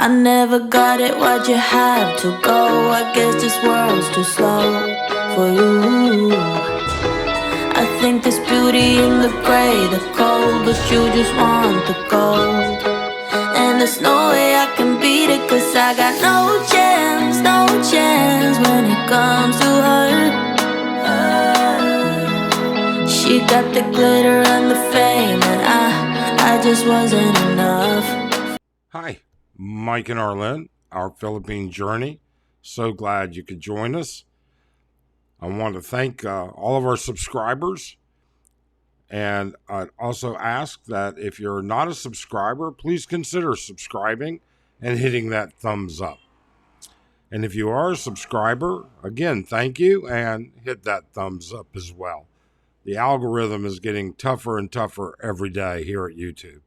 I never got it, why'd you have to go? I guess this world's too slow for you. I think there's beauty in the gray, the cold, but you just want the gold. And there's no way I can beat it, 'cause I got no chance, no chance when it comes to her. She got the glitter and the fame, and I just wasn't enough. Hi, Mike and Arlen, our Philippine journey. So glad you could join us. I want to thank all of our subscribers. And I'd also ask that if you're not a subscriber, please consider subscribing and hitting that thumbs up. And if you are a subscriber, again, thank you, and hit that thumbs up as well. The algorithm is getting tougher and tougher every day here at YouTube.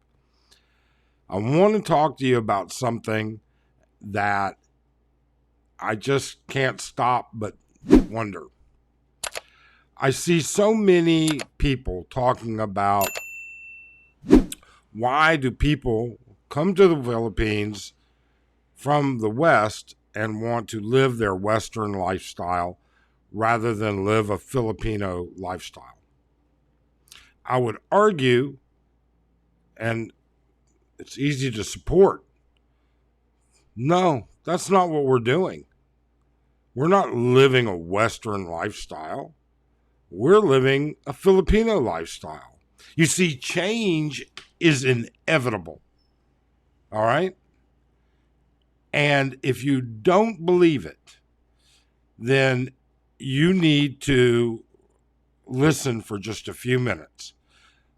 I want to talk to you about something that I just can't stop but wonder. I see so many people talking about why do people come to the Philippines from the West and want to live their Western lifestyle rather than live a Filipino lifestyle. I would argue, and it's easy to support, no, that's not what we're doing. We're not living a Western lifestyle. We're living a Filipino lifestyle. You see, change is inevitable. All right? And if you don't believe it, then you need to listen for just a few minutes.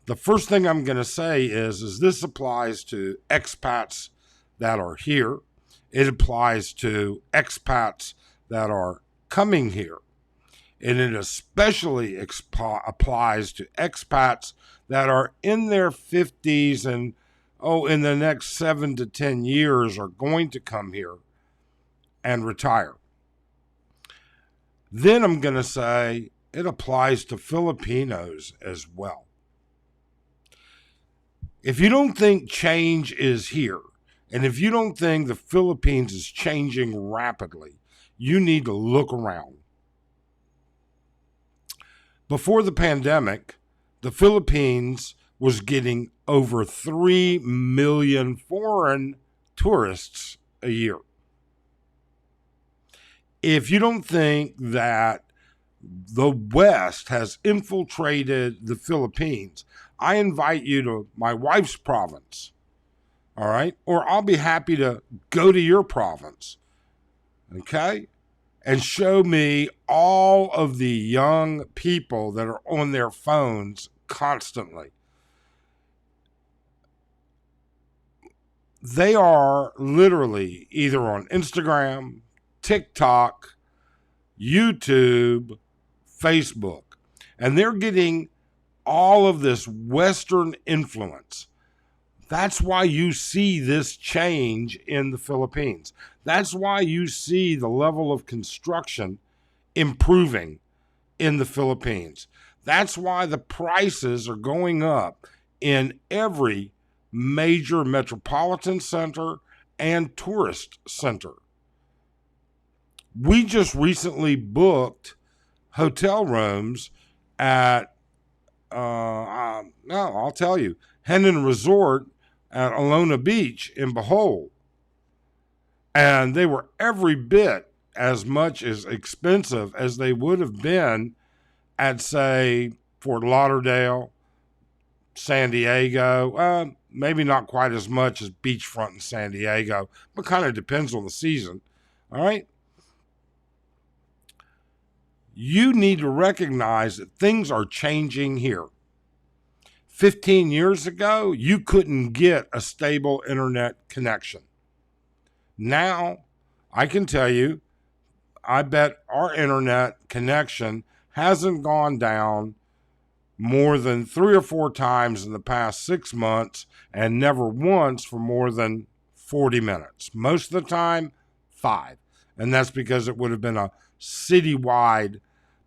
The first thing I'm going to say is this applies to expats that are here. It applies to expats that are coming here. And it especially applies to expats that are in their 50s and, in the next 7 to 10 years are going to come here and retire. Then I'm going to say it applies to Filipinos as well. If you don't think change is here, and if you don't think the Philippines is changing rapidly, you need to look around. Before the pandemic, the Philippines was getting over 3 million foreign tourists a year. If you don't think that the West has infiltrated the Philippines, I invite you to my wife's province, all right? Or I'll be happy to go to your province, okay? And show me all of the young people that are on their phones constantly. They are literally either on Instagram, TikTok, YouTube, Facebook, and they're getting all of this Western influence. That's why you see this change in the Philippines. That's why you see the level of construction improving in the Philippines. That's why the prices are going up in every major metropolitan center and tourist center. We just recently booked hotel rooms at, I'll tell you, Henan Resort at Alona Beach in Bohol. And they were every bit as much as expensive as they would have been at, say, Fort Lauderdale, San Diego. Maybe not quite as much as beachfront in San Diego, but kind of depends on the season. All right? You need to recognize that things are changing here. 15 years ago, you couldn't get a stable internet connection. Now, I can tell you, I bet our internet connection hasn't gone down more than 3 or 4 times in the past 6 months, and never once for more than 40 minutes. Most of the time, 5. And that's because it would have been a citywide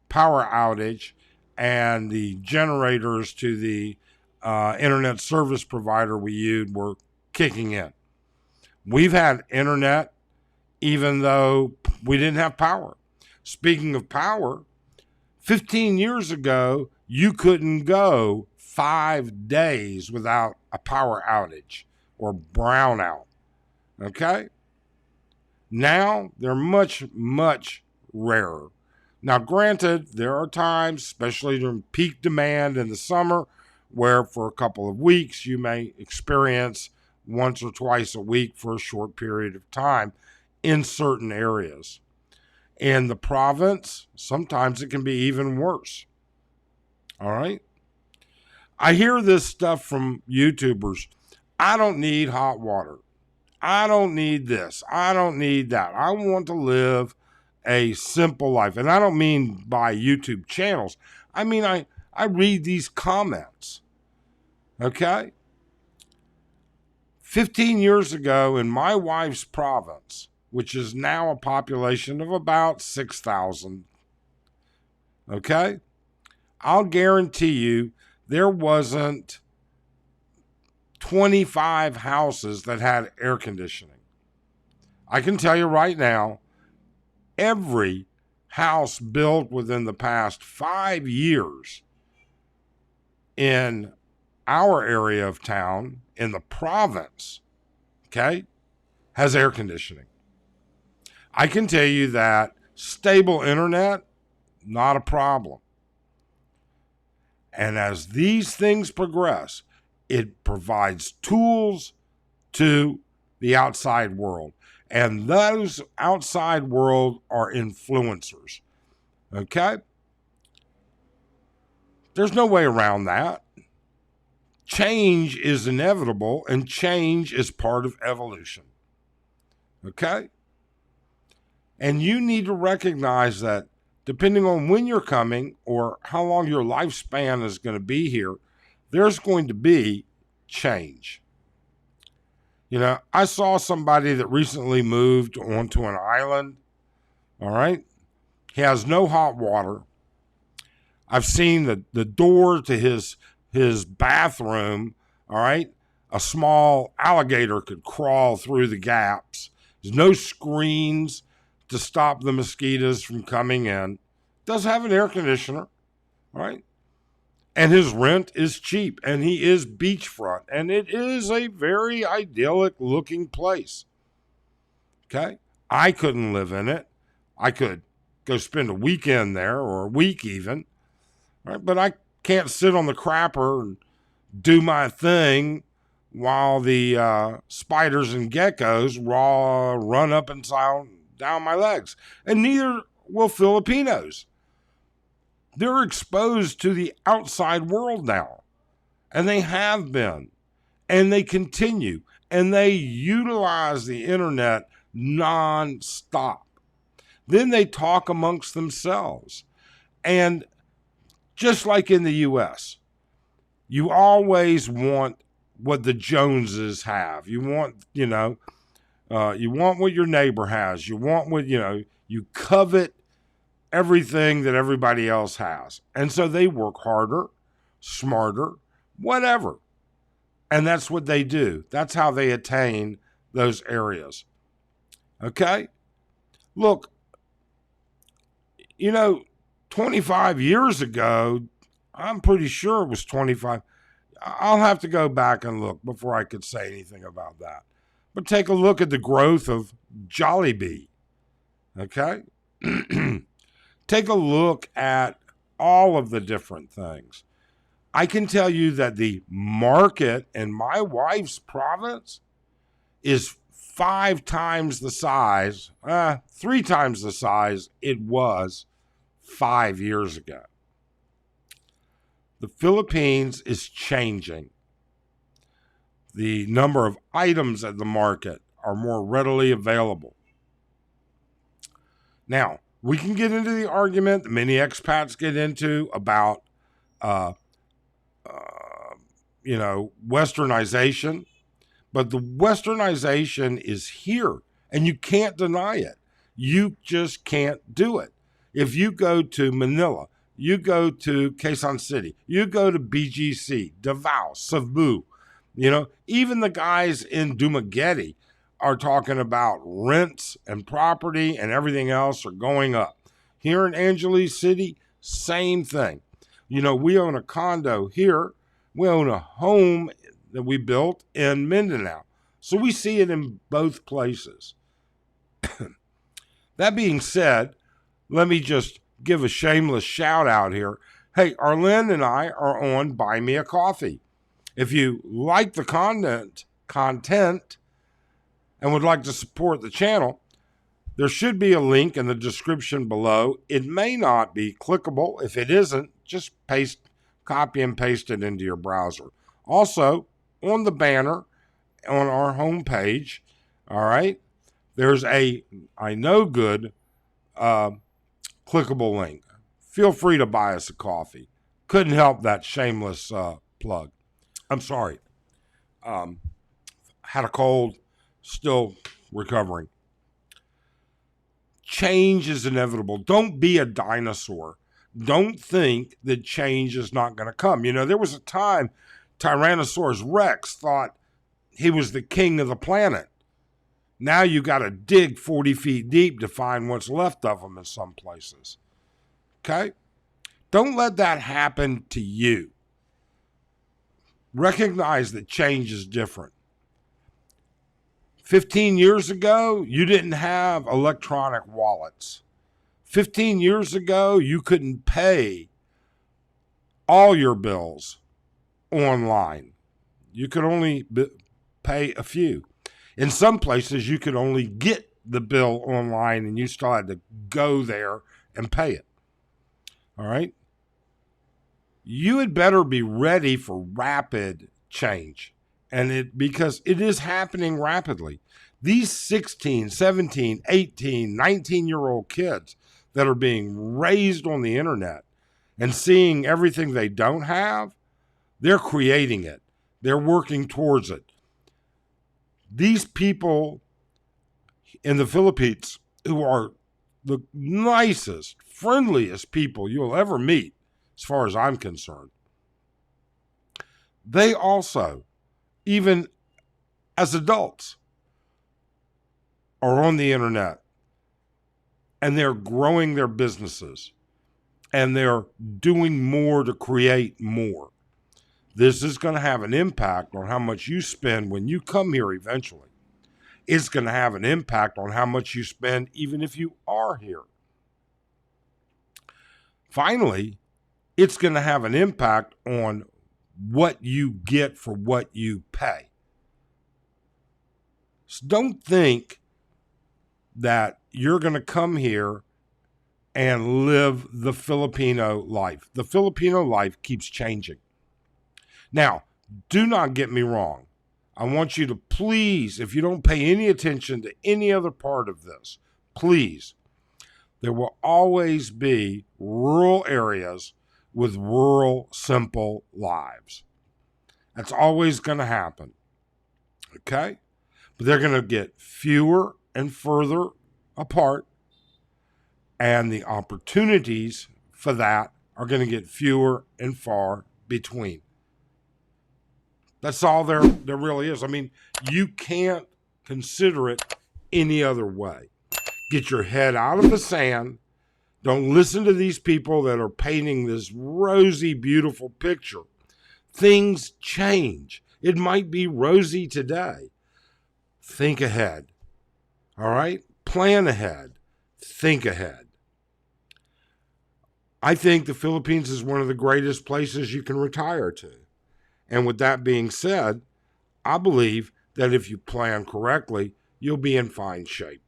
power outage, and the generators to the internet service provider we used were kicking in. We've had internet even though we didn't have power. Speaking of power, 15 years ago, you couldn't go 5 days without a power outage or brownout. Okay? Now they're much, much rarer. Now, granted, there are times, especially during peak demand in the summer, where for a couple of weeks you may experience once or twice a week for a short period of time in certain areas. In the province, sometimes it can be even worse. All right? I hear this stuff from YouTubers. I don't need hot water. I don't need this. I don't need that. I want to live a simple life. And I don't mean by YouTube channels. I mean, I read these comments. Okay? 15 years ago in my wife's province, which is now a population of about 6,000, okay? I'll guarantee you there wasn't 25 houses that had air conditioning. I can tell you right now, every house built within the past 5 years in our area of town, in the province, okay, has air conditioning. I can tell you that stable internet, not a problem. And as these things progress, it provides tools to the outside world. And those outside world are influencers. Okay? There's no way around that. Change is inevitable, and change is part of evolution. Okay? And you need to recognize that depending on when you're coming or how long your lifespan is going to be here, there's going to be change. You know, I saw somebody that recently moved onto an island. All right. He has no hot water. I've seen the door to his bathroom. All right. A small alligator could crawl through the gaps. There's no screens to stop the mosquitoes from coming in. Does have an air conditioner. All right. And his rent is cheap, and he is beachfront, and it is a very idyllic looking place. Okay? I couldn't live in it. I could go spend a weekend there or a week even, right? But I can't sit on the crapper and do my thing while the spiders and geckos run up and down my legs. And neither will Filipinos. They're exposed to the outside world now, and they have been, and they continue, and they utilize the internet nonstop. Then they talk amongst themselves. And just like in the U.S., you always want what the Joneses have. You want, you want what your neighbor has. You want what, you covet everything that everybody else has. And so they work harder, smarter, whatever. And that's what they do. That's how they attain those areas. Okay? Look, 25 years ago, I'm pretty sure it was 25. I'll have to go back and look before I could say anything about that. But take a look at the growth of Jollibee. Okay? Take a look at all of the different things. I can tell you that the market in my wife's province is 5 times the size, 3 times the size it was 5 years ago. The Philippines is changing. The number of items at the market are more readily available. Now, we can get into the argument that many expats get into about, westernization. But the westernization is here, and you can't deny it. You just can't do it. If you go to Manila, you go to Quezon City, you go to BGC, Davao, Cebu, even the guys in Dumaguete are talking about rents and property and everything else are going up. Here in Angeles City, same thing. You know, we own a condo here. We own a home that we built in Mindanao. So we see it in both places. That being said, let me just give a shameless shout out here. Hey, Arlene and I are on Buy Me a Coffee. If you like the content and would like to support the channel, there should be a link in the description below. It may not be clickable. If it isn't, just copy and paste it into your browser. Also, on the banner on our homepage, all right, there's a I know good clickable link. Feel free to buy us a coffee. Couldn't help that shameless plug. I'm sorry. Had a cold, still recovering. Change is inevitable. Don't be a dinosaur. Don't think that change is not going to come. You know, there was a time Tyrannosaurus Rex thought he was the king of the planet. Now you got to dig 40 feet deep to find what's left of him in some places. Okay? Don't let that happen to you. Recognize that change is different. 15 years ago, you didn't have electronic wallets. 15 years ago, you couldn't pay all your bills online. You could only pay a few. In some places, you could only get the bill online and you still had to go there and pay it. All right? You had better be ready for rapid change. Because it is happening rapidly. These 16, 17, 18, 19-year-old kids that are being raised on the internet and seeing everything they don't have, they're creating it. They're working towards it. These people in the Philippines who are the nicest, friendliest people you'll ever meet, as far as I'm concerned, they also, even as adults, are on the internet and they're growing their businesses and they're doing more to create more. This is going to have an impact on how much you spend when you come here eventually. It's going to have an impact on how much you spend even if you are here. Finally, it's going to have an impact on what you get for what you pay. So don't think that you're going to come here and live the Filipino life. The Filipino life keeps changing. Now, do not get me wrong. I want you to please, if you don't pay any attention to any other part of this, please, there will always be rural areas with rural, simple lives. That's always going to happen. Okay? But they're going to get fewer and further apart, and the opportunities for that are going to get fewer and far between. That's all there really is. I mean, you can't consider it any other way. Get your head out of the sand. Don't listen to these people that are painting this rosy, beautiful picture. Things change. It might be rosy today. Think ahead. All right? Plan ahead. Think ahead. I think the Philippines is one of the greatest places you can retire to. And with that being said, I believe that if you plan correctly, you'll be in fine shape.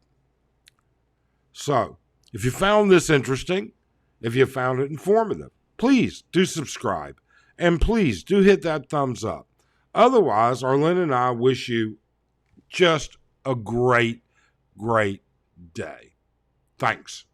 So, if you found this interesting, if you found it informative, please do subscribe. And please do hit that thumbs up. Otherwise, Arlene and I wish you just a great, great day. Thanks.